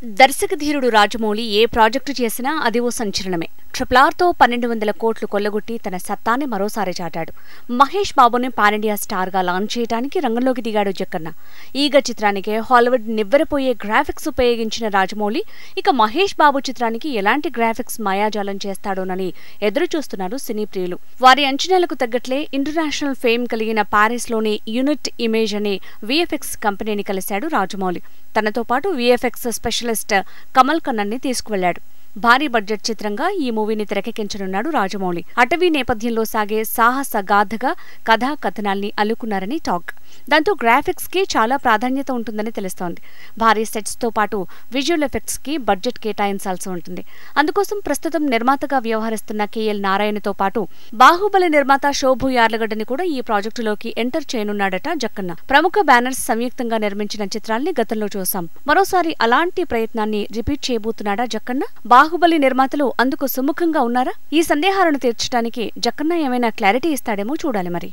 దర్శకధీరుడు రాజమౌళి ఏ project చేసినా అది ఓ సంచలనమే. RRRతో 1200 కోట్లు కొల్లగొట్టి తన సత్తాని మరోసారి చాటాడు. మహేష్ బాబుని పాన్ ఇండియా స్టార్గా లాంచ్ చేయడానికి రంగంలోకి దిగాడు జక్కన్న. ఈగ చిత్రానికే హాలీవుడ్ నివ్వెరపోయే గ్రాఫిక్స్ ఉపయోగించిన రాజమౌళి ఇక మహేష్ బాబు చిత్రానికి ఎలాంటి గ్రాఫిక్స్ మాయాజాలం చేస్తాడోనని ఎదురు చూస్తున్నారు సినీ ప్రియులు. వారి అంచనాలకు తగ్గట్లే ఇంటర్నేషనల్ ఫేమ్ కలిగిన పారిస్లోని యూనిట్ ఇమేజ్ అనే విఎఫ్ఎక్స్ కంపెనీని కలిశాడు రాజమౌళి. తనతో పాటు విఎఫ్ఎక్స్ స్పెషలిస్ట్ కమల్ కన్నన్ని తీసుకువెళ్లాడు. భారీ బడ్జెట్ చిత్రంగా ఈ మూవీని తెరకెక్కించనున్నాడు రాజమౌళి. అటవీ నేపథ్యంలో సాగే సాహస గాథగా కథా కథనాల్ని అల్లుకున్నారని టాక్. దాంతో గ్రాఫిక్స్ కి చాలా ప్రాధాన్యత ఉంటుందని తెలుస్తోంది. భారీ సెట్స్ తో పాటు విజువల్ ఎఫెక్ట్స్ కి బడ్జెట్ కేటాయించాల్సి ఉంటుంది. అందుకోసం ప్రస్తుతం నిర్మాతగా వ్యవహరిస్తున్న KL నారాయణతో పాటు బాహుబలి నిర్మాత శోభు యార్లగడ్డని కూడా ఈ ప్రాజెక్టులోకి ఎంటర్ చేయనున్నాడట జక్కన్న. ప్రముఖ బ్యానర్స్ సంయుక్తంగా నిర్మించిన చిత్రాల్ని గతంలో చూసాం. మరోసారి అలాంటి ప్రయత్నాన్ని రిపీట్ చేయబోతున్నాడా జక్కన్న? బాహుబలి నిర్మాతలు అందుకు సుముఖంగా ఉన్నారా? ఈ సందేహాలను తీర్చడానికి జక్కన్న ఏమైనా క్లారిటీ ఇస్తాడేమో చూడాలి మరి.